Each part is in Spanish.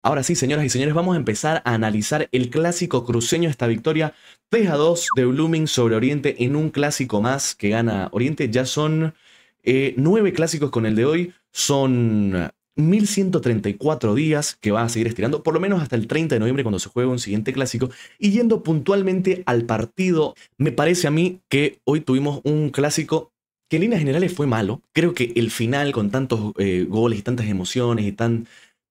Ahora sí, señoras y señores, vamos a empezar a analizar el clásico cruceño, esta victoria 3-2 de Blooming sobre Oriente en un clásico más que gana Oriente. Ya son 9 clásicos con el de hoy, son 1134 días que va a seguir estirando, por lo menos hasta el 30 de noviembre cuando se juegue un siguiente clásico. Y yendo puntualmente al partido, me parece a mí que hoy tuvimos un clásico que en líneas generales fue malo. Creo que el final con tantos goles y tantas emociones y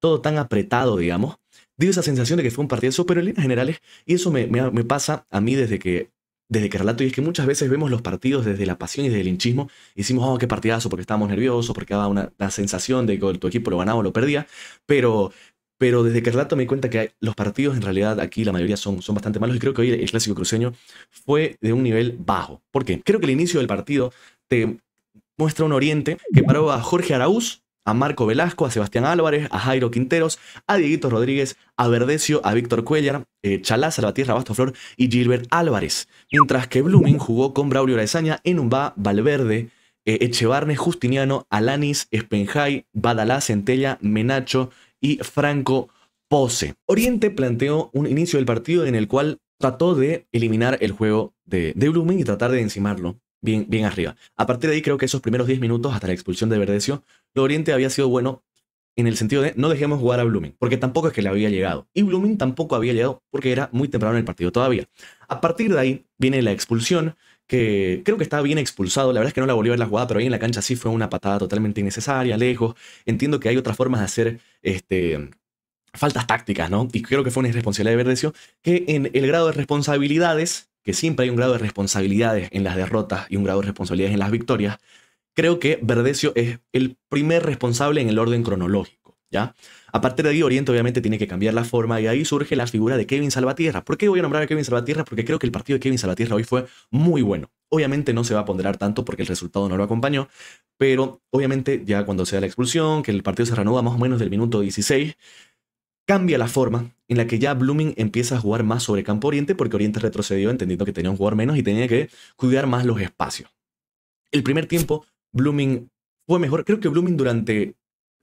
todo tan apretado, digamos, dio esa sensación de que fue un partidazo, pero en líneas generales, y eso me pasa a mí desde que relato, y es que muchas veces vemos los partidos desde la pasión y desde el linchismo, y decimos, oh, qué partidazo, porque estábamos nerviosos, porque daba una sensación de que tu equipo lo ganaba o lo perdía, pero, pero desde que relato me di cuenta que los partidos en realidad aquí la mayoría son bastante malos, y creo que hoy el clásico cruceño fue de un nivel bajo. ¿Por qué? Creo que el inicio del partido te muestra un Oriente que paró a Jorge Araúz, a Marco Velasco, a Sebastián Álvarez, a Jairo Quinteros, a Dieguito Rodríguez, a Verdecio, a Víctor Cuellar, Chalá, Salvatierra, Bastoflor y Gilbert Álvarez. Mientras que Blooming jugó con Braulio Araezaña, Enumbá, Valverde, Echevarne, Justiniano, Alanis, Espenjay, Badalá, Centella, Menacho y Franco Pose. Oriente planteó un inicio del partido en el cual trató de eliminar el juego de Blooming y tratar de encimarlo bien arriba. A partir de ahí creo que esos primeros 10 minutos hasta la expulsión de Verdecio, lo Oriente había sido bueno en el sentido de no dejemos jugar a Blooming, porque tampoco es que le había llegado. Y Blooming tampoco había llegado porque era muy temprano en el partido todavía. A partir de ahí viene la expulsión, que creo que estaba bien expulsado. La verdad es que no la volví a ver la jugada, pero ahí en la cancha sí fue una patada totalmente innecesaria, lejos. Entiendo que hay otras formas de hacer faltas tácticas, ¿no? Y creo que fue una irresponsabilidad de Verdecio, que en el grado de responsabilidades, que siempre hay un grado de responsabilidades en las derrotas y un grado de responsabilidades en las victorias, creo que Verdecio es el primer responsable en el orden cronológico, ¿ya? A partir de ahí, Oriente obviamente tiene que cambiar la forma y ahí surge la figura de Kevin Salvatierra. ¿Por qué voy a nombrar a Kevin Salvatierra? Porque creo que el partido de Kevin Salvatierra hoy fue muy bueno. Obviamente no se va a ponderar tanto porque el resultado no lo acompañó, pero obviamente ya cuando se da la expulsión, que el partido se reanuda más o menos del minuto 16, cambia la forma en la que ya Blooming empieza a jugar más sobre campo Oriente porque Oriente retrocedió entendiendo que tenía un jugador menos y tenía que cuidar más los espacios. El primer tiempo, Blooming fue mejor. Creo que Blooming durante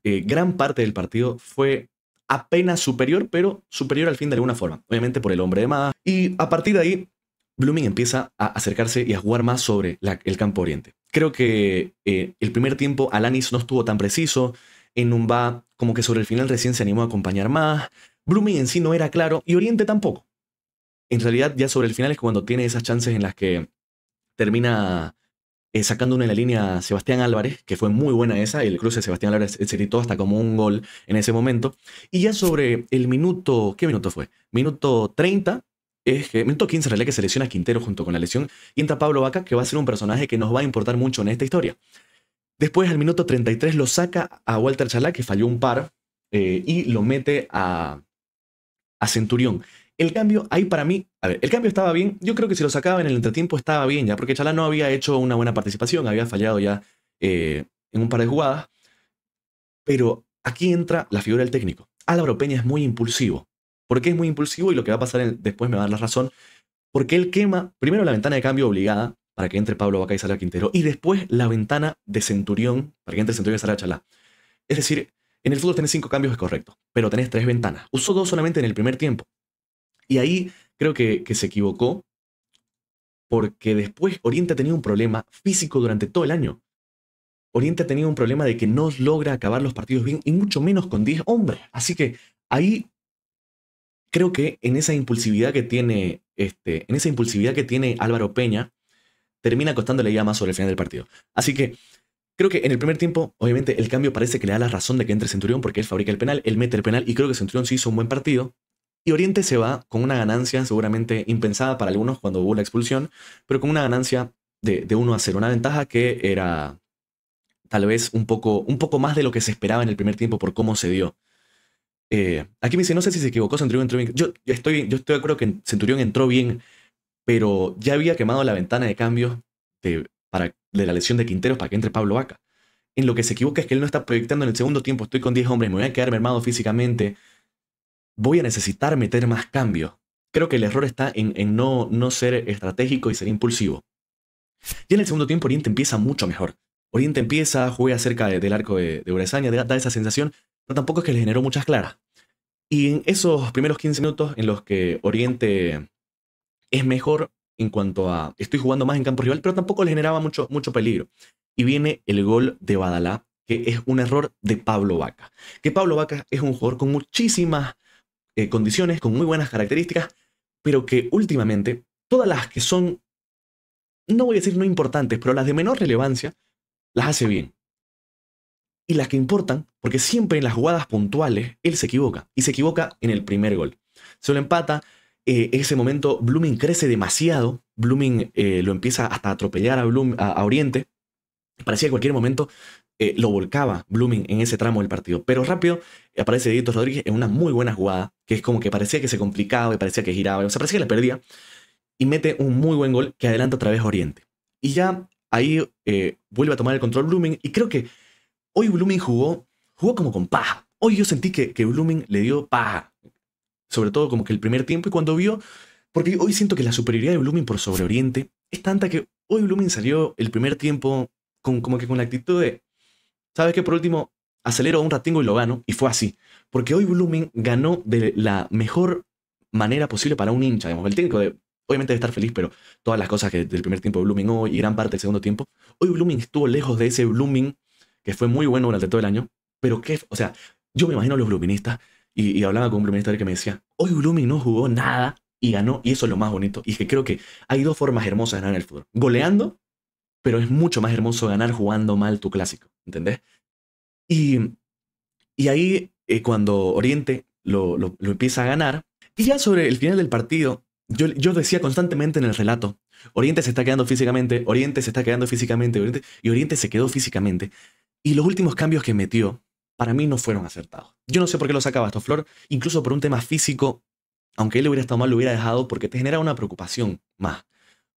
gran parte del partido fue apenas superior, pero superior al fin de alguna forma. Obviamente por el hombre de más. Y a partir de ahí, Blooming empieza a acercarse y a jugar más sobre el campo Oriente. Creo que el primer tiempo Alanis no estuvo tan preciso. Enumbá como que sobre el final recién se animó a acompañar más. Blooming en sí no era claro y Oriente tampoco. En realidad ya sobre el final es cuando tiene esas chances en las que termina sacando una en la línea Sebastián Álvarez, que fue muy buena esa, el cruce de Sebastián Álvarez se gritó hasta como un gol en ese momento. Y ya sobre el minuto, ¿qué minuto fue? Minuto 30, minuto 15 en realidad, que se lesiona Quintero junto con la lesión, y entra Pablo Vaca, que va a ser un personaje que nos va a importar mucho en esta historia. Después al minuto 33 lo saca a Walter Chalá, que falló un par, y lo mete a Centurión. El cambio, ahí para mí, a ver, el cambio estaba bien. Yo creo que si lo sacaba en el entretiempo estaba bien ya, porque Chalá no había hecho una buena participación, había fallado ya en un par de jugadas. Pero aquí entra la figura del técnico. Álvaro Peña es muy impulsivo. ¿Por qué es muy impulsivo? Y lo que va a pasar después me va a dar la razón. Porque él quema primero la ventana de cambio obligada para que entre Pablo Vaca y salga Quintero, y después la ventana de Centurión para que entre Centurión y salga Chalá. Es decir, en el fútbol tenés 5 cambios, es correcto, pero tenés 3 ventanas. Usó 2 solamente en el primer tiempo. Y ahí creo que se equivocó porque después Oriente ha tenido un problema físico durante todo el año. Oriente ha tenido un problema de que no logra acabar los partidos bien y mucho menos con 10 hombres. Así que ahí creo que en esa impulsividad que tiene, Álvaro Peña, termina costándole ya más sobre el final del partido. Así que creo que en el primer tiempo, obviamente, el cambio parece que le da la razón de que entre Centurión porque él fabrica el penal, él mete el penal y creo que Centurión sí hizo un buen partido. Y Oriente se va con una ganancia seguramente impensada para algunos cuando hubo la expulsión, pero con una ganancia de 1-0, una ventaja que era tal vez un poco más de lo que se esperaba en el primer tiempo por cómo se dio. Aquí me dice, no sé si se equivocó, Centurión entró bien. Yo estoy de acuerdo que Centurión entró bien, pero ya había quemado la ventana de cambios de la lesión de Quinteros para que entre Pablo Vaca. En lo que se equivoca es que él no está proyectando en el segundo tiempo, estoy con 10 hombres, me voy a quedar mermado físicamente, voy a necesitar meter más cambios. Creo que el error está en no ser estratégico y ser impulsivo. Y en el segundo tiempo Oriente empieza mucho mejor. Oriente empieza, juega cerca del arco de Urezaña, da esa sensación, pero tampoco es que le generó muchas claras. Y en esos primeros 15 minutos en los que Oriente es mejor en cuanto a estoy jugando más en campo rival, pero tampoco le generaba mucho peligro. Y viene el gol de Badalá, que es un error de Pablo Vaca. Que Pablo Vaca es un jugador con muchísimas condiciones, con muy buenas características, pero que últimamente todas las que son, no voy a decir no importantes, pero las de menor relevancia, las hace bien. Y las que importan, porque siempre en las jugadas puntuales él se equivoca, y se equivoca en el primer gol. Se lo empata, en ese momento Blooming crece demasiado, Blooming lo empieza hasta a atropellar a Oriente, parecía que en cualquier momento lo volcaba Blooming en ese tramo del partido. Pero rápido aparece Dieguito Rodríguez en una muy buena jugada, que es como que parecía que se complicaba, y parecía que giraba, o sea, parecía que la perdía, y mete un muy buen gol que adelanta otra vez a Oriente. Y ya ahí vuelve a tomar el control Blooming, y creo que hoy Blooming jugó como con paja. Hoy yo sentí que Blooming le dio paja, sobre todo como que el primer tiempo, y cuando vio, porque hoy siento que la superioridad de Blooming por sobre Oriente es tanta que hoy Blooming salió el primer tiempo como que con la actitud de, ¿sabes qué? Por último, acelero un ratingo y lo gano. Y fue así. Porque hoy Blooming ganó de la mejor manera posible para un hincha. Digamos. El técnico obviamente debe estar feliz, pero todas las cosas que del primer tiempo de Blooming hoy y gran parte del segundo tiempo, hoy Blooming estuvo lejos de ese Blooming que fue muy bueno durante todo el año. Pero que, o sea, yo me imagino a los Blooministas y hablaba con un Bloominista que me decía, hoy Blooming no jugó nada y ganó. Y eso es lo más bonito. Y es que creo que hay dos formas hermosas de ganar en el fútbol. Goleando, pero es mucho más hermoso ganar jugando mal tu clásico. ¿Entendés? Y, y ahí, cuando Oriente lo empieza a ganar, y ya sobre el final del partido, yo decía constantemente en el relato, Oriente se está quedando físicamente, Oriente se está quedando físicamente, y Oriente se quedó físicamente. Y los últimos cambios que metió, para mí no fueron acertados. Yo no sé por qué lo saca Bastoflor, incluso por un tema físico, aunque él hubiera estado mal, lo hubiera dejado porque te genera una preocupación más.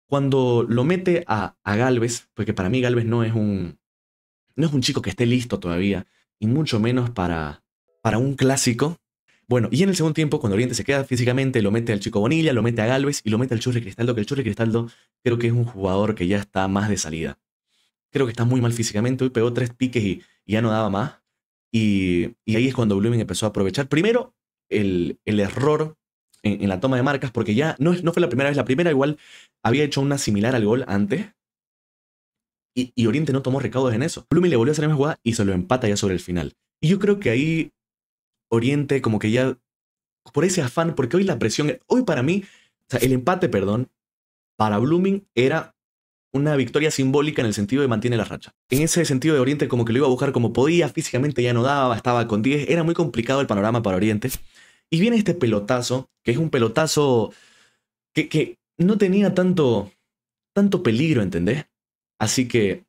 Cuando lo mete a Galvez, porque para mí Galvez no es un chico que esté listo todavía, y mucho menos para un clásico. Bueno, y en el segundo tiempo, cuando Oriente se queda físicamente, lo mete al Chico Bonilla, lo mete a Galvez y lo mete al Churri Cristaldo, que el Churri Cristaldo creo que es un jugador que ya está más de salida. Creo que está muy mal físicamente, hoy pegó 3 piques y ya no daba más. Y ahí es cuando Blooming empezó a aprovechar primero el error en la toma de marcas, porque ya no fue la primera vez, la primera igual había hecho una similar al gol antes, y Oriente no tomó recaudos en eso. Blooming le volvió a hacer la misma jugada y se lo empata ya sobre el final. Y yo creo que ahí Oriente como que ya, por ese afán, porque hoy la presión, hoy para mí, o sea, el empate, perdón, para Blooming era una victoria simbólica en el sentido de mantiene la racha. En ese sentido de Oriente como que lo iba a buscar como podía, físicamente ya no daba, estaba con 10, era muy complicado el panorama para Oriente. Y viene este pelotazo, que es un pelotazo que no tenía tanto peligro, ¿entendés? Así que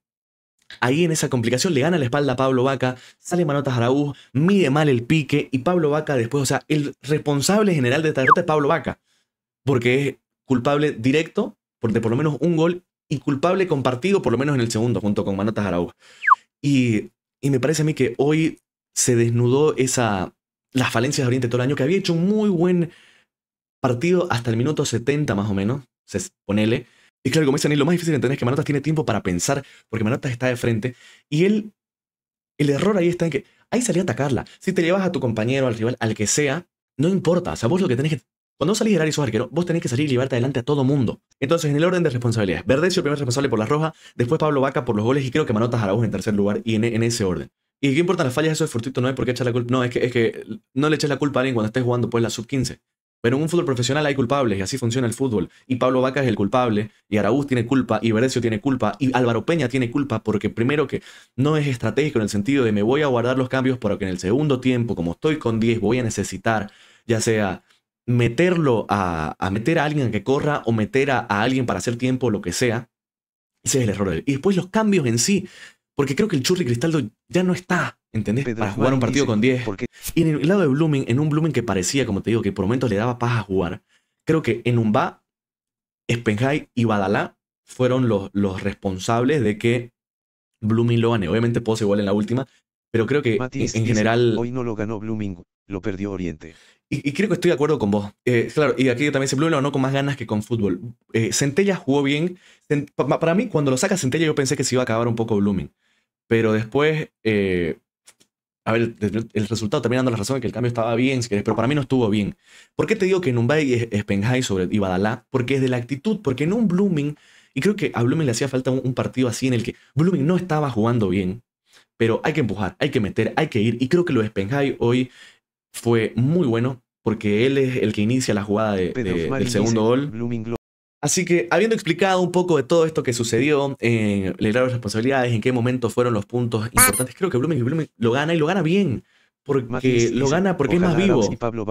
ahí en esa complicación le gana la espalda a Pablo Vaca, sale Manotas Araúz, mide mal el pique y Pablo Vaca después, o sea, el responsable general de esta derrota es Pablo Vaca, porque es culpable directo de por lo menos un gol y culpable compartido por lo menos en el segundo junto con Manotas Araúz. Y me parece a mí que hoy se desnudó las falencias de Oriente todo el año, que había hecho un muy buen partido hasta el minuto 70 más o menos, ponele. Y claro, como dicen, lo más difícil de entender es que Manotas tiene tiempo para pensar, porque Manotas está de frente, y el error ahí está en que ahí salía a atacarla. Si te llevas a tu compañero, al rival, al que sea, no importa. O sea, vos lo que tenés que... Cuando vos salís del área y sos arquero, vos tenés que salir y llevarte adelante a todo mundo. Entonces, en el orden de responsabilidades, Verdecio primer responsable por la roja, después Pablo Vaca por los goles y creo que Manotas Araújo en tercer lugar y en ese orden. ¿Y qué importan las fallas? Eso de Fortuito no hay por qué echar la culpa. No, es que no le eches la culpa a alguien cuando estés jugando pues la sub-15. Pero en un fútbol profesional hay culpables y así funciona el fútbol. Y Pablo Vaca es el culpable, y Araúz tiene culpa, y Verdecio tiene culpa, y Álvaro Peña tiene culpa, porque primero que no es estratégico en el sentido de me voy a guardar los cambios para que en el segundo tiempo, como estoy con 10, voy a necesitar, ya sea meterlo a meter a alguien que corra o meter a alguien para hacer tiempo o lo que sea. Ese es el error de él. Y después los cambios en sí, porque creo que el Churri Cristaldo ya no está, ¿entendés? Pedro Para jugar un partido dice, con 10. ¿por qué? Y en el lado de Blooming, en un Blooming que parecía, como te digo, que por momentos le daba paz a jugar, creo que en Umba, Spenhai y Badalá fueron los responsables de que Blooming lo gane. Obviamente Pozo igual en la última, pero creo que Matis en dice, general... hoy no lo ganó Blooming, lo perdió Oriente. Y creo que estoy de acuerdo con vos. Claro, y aquí también se Blooming lo ganó con más ganas que con fútbol. Centella jugó bien. Para mí, cuando lo saca Centella, yo pensé que se iba a acabar un poco Blooming. Pero después A ver, el resultado termina dando la razón de que el cambio estaba bien, si querés, pero para mí no estuvo bien. ¿Por qué te digo que Numbay es Penjay sobre Ibadalá? Porque es de la actitud, porque en un Blooming, y creo que a Blooming le hacía falta un partido así en el que Blooming no estaba jugando bien, pero hay que empujar, hay que meter, hay que ir, y creo que lo de Penjay hoy fue muy bueno, porque él es el que inicia la jugada Pedro del Marín segundo dice, gol. Blooming Así que, habiendo explicado un poco de todo esto que sucedió, el grado de responsabilidades, en qué momento fueron los puntos importantes, creo que Blooming lo gana y lo gana bien, porque Matis lo dice, gana porque es más ojalá Arauz y vivo. Pablo